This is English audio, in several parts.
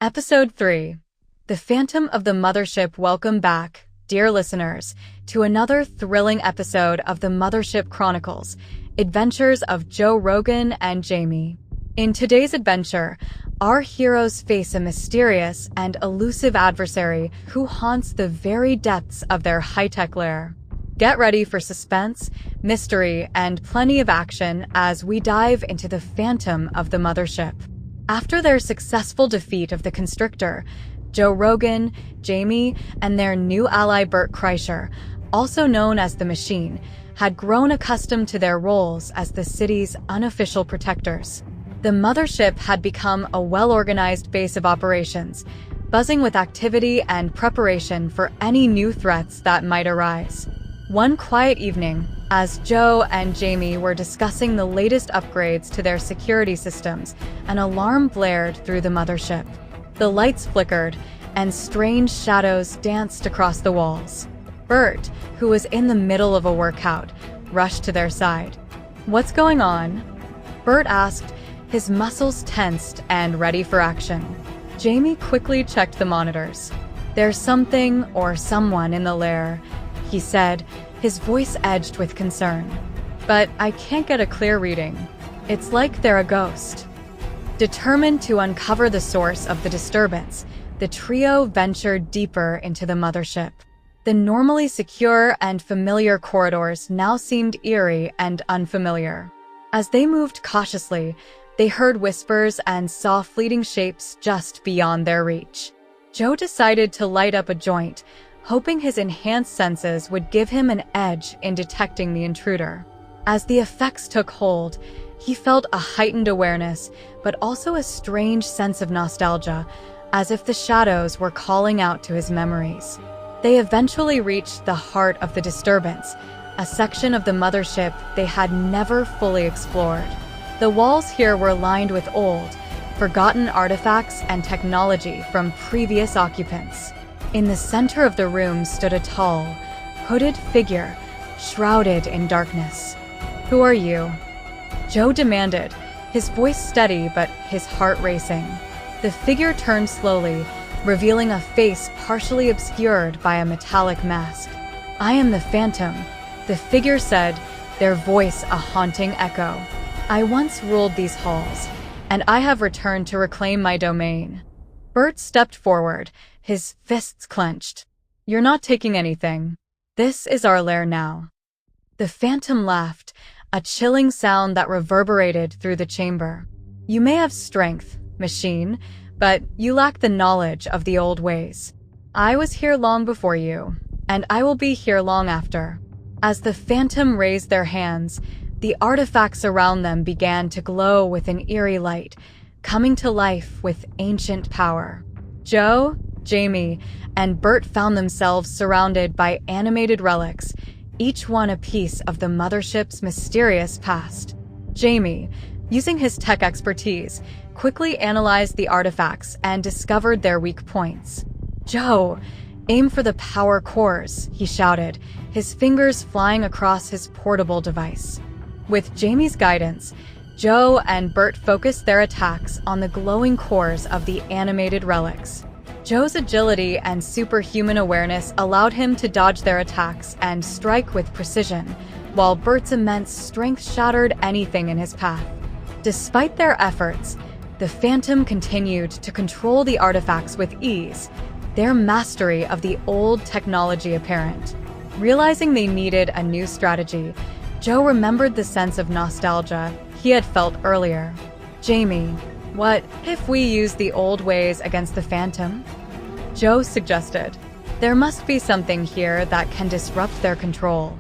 Episode 3. The Phantom of the Mothership. Welcome back, dear listeners, to another thrilling episode of the Mothership Chronicles, Adventures of Joe Rogan and Jamie. In today's adventure, our heroes face a mysterious and elusive adversary who haunts the very depths of their high-tech lair. Get ready for suspense, mystery, and plenty of action as we dive into the Phantom of the Mothership. After their successful defeat of the Constrictor, Joe Rogan, Jamie, and their new ally Bert Kreischer, also known as the Machine, had grown accustomed to their roles as the city's unofficial protectors. The Mothership had become a well-organized base of operations, buzzing with activity and preparation for any new threats that might arise. One quiet evening, as Joe and Jamie were discussing the latest upgrades to their security systems, an alarm blared through the mothership. The lights flickered, and strange shadows danced across the walls. Bert, who was in the middle of a workout, rushed to their side. "What's going on?" Bert asked, his muscles tensed and ready for action. Jamie quickly checked the monitors. "There's something or someone in the lair," he said, his voice edged with concern. "But I can't get a clear reading. It's like they're a ghost." Determined to uncover the source of the disturbance, the trio ventured deeper into the mothership. The normally secure and familiar corridors now seemed eerie and unfamiliar. As they moved cautiously, they heard whispers and saw fleeting shapes just beyond their reach. Joe decided to light up a joint, hoping his enhanced senses would give him an edge in detecting the intruder. As the effects took hold, he felt a heightened awareness, but also a strange sense of nostalgia, as if the shadows were calling out to his memories. They eventually reached the heart of the disturbance, a section of the mothership they had never fully explored. The walls here were lined with old, forgotten artifacts and technology from previous occupants. In the center of the room stood a tall, hooded figure, shrouded in darkness. "Who are you?" Joe demanded, his voice steady but his heart racing. The figure turned slowly, revealing a face partially obscured by a metallic mask. "I am the Phantom," the figure said, their voice a haunting echo. "I once ruled these halls, and I have returned to reclaim my domain." Bert stepped forward, his fists clenched. "You're not taking anything. This is our lair now." The Phantom laughed, a chilling sound that reverberated through the chamber. "You may have strength, Machine, but you lack the knowledge of the old ways. I was here long before you, and I will be here long after." As the Phantom raised their hands, the artifacts around them began to glow with an eerie light, coming to life with ancient power. Joe, Jamie, and Bert found themselves surrounded by animated relics, each one a piece of the mothership's mysterious past. Jamie, using his tech expertise, quickly analyzed the artifacts and discovered their weak points. "Joe, aim for the power cores," he shouted, his fingers flying across his portable device. With Jamie's guidance, Joe and Bert focused their attacks on the glowing cores of the animated relics. Joe's agility and superhuman awareness allowed him to dodge their attacks and strike with precision, while Bert's immense strength shattered anything in his path. Despite their efforts, the Phantom continued to control the artifacts with ease, their mastery of the old technology apparent. Realizing they needed a new strategy, Joe remembered the sense of nostalgia he had felt earlier. "Jamie, what if we use the old ways against the Phantom?" Joe suggested. "There must be something here that can disrupt their control."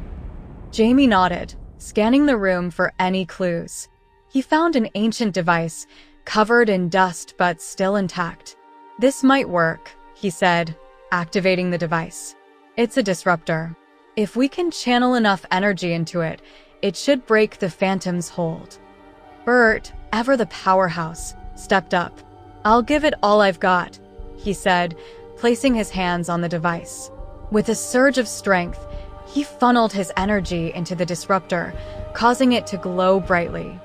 Jamie nodded, scanning the room for any clues. He found an ancient device, covered in dust but still intact. "This might work," he said, activating the device. "It's a disruptor. If we can channel enough energy into it, it should break the Phantom's hold." Bert, ever the powerhouse, stepped up. "I'll give it all I've got," he said, placing his hands on the device. With a surge of strength, he funneled his energy into the disruptor, causing it to glow brightly.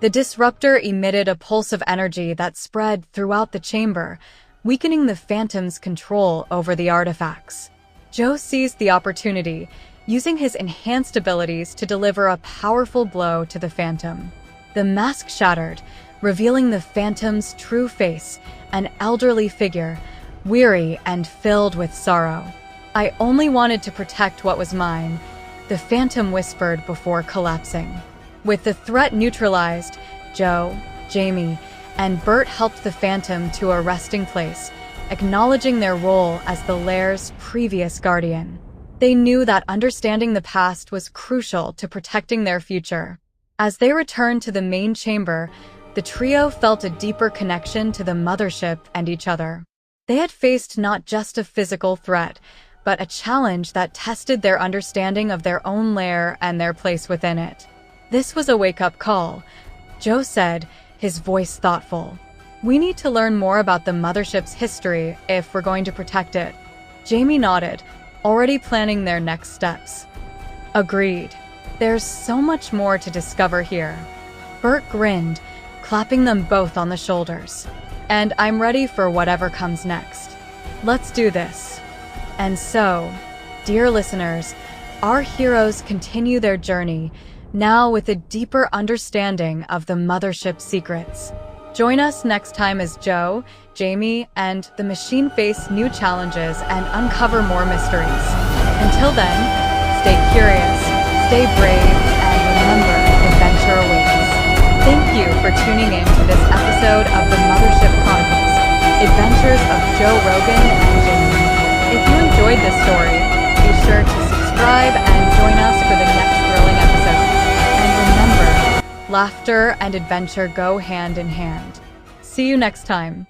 The disruptor emitted a pulse of energy that spread throughout the chamber, weakening the Phantom's control over the artifacts. Joe seized the opportunity, using his enhanced abilities to deliver a powerful blow to the Phantom. The mask shattered, revealing the Phantom's true face, an elderly figure, weary and filled with sorrow. "I only wanted to protect what was mine," the Phantom whispered before collapsing. With the threat neutralized, Joe, Jamie, and Bert helped the Phantom to a resting place, acknowledging their role as the lair's previous guardian. They knew that understanding the past was crucial to protecting their future. As they returned to the main chamber, the trio felt a deeper connection to the mothership and each other. They had faced not just a physical threat, but a challenge that tested their understanding of their own lair and their place within it. This was a wake-up call, Joe said, his voice thoughtful. "We need to learn more about the mothership's history if we're going to protect it." Jamie nodded, already planning their next steps. "Agreed. There's so much more to discover here." Bert grinned, clapping them both on the shoulders. "And I'm ready for whatever comes next. Let's do this." And so, dear listeners, our heroes continue their journey, now with a deeper understanding of the mothership's secrets. Join us next time as Joe, Jamie, and the machine face new challenges and uncover more mysteries. Until then, stay curious, stay brave, and remember, adventure awaits. Thank you for tuning in to this episode of the Mothership Chronicles, Adventures of Joe Rogan and Jamie. If you enjoyed this story, be sure to subscribe and join us for the next thrilling episode. And remember, laughter and adventure go hand in hand. See you next time.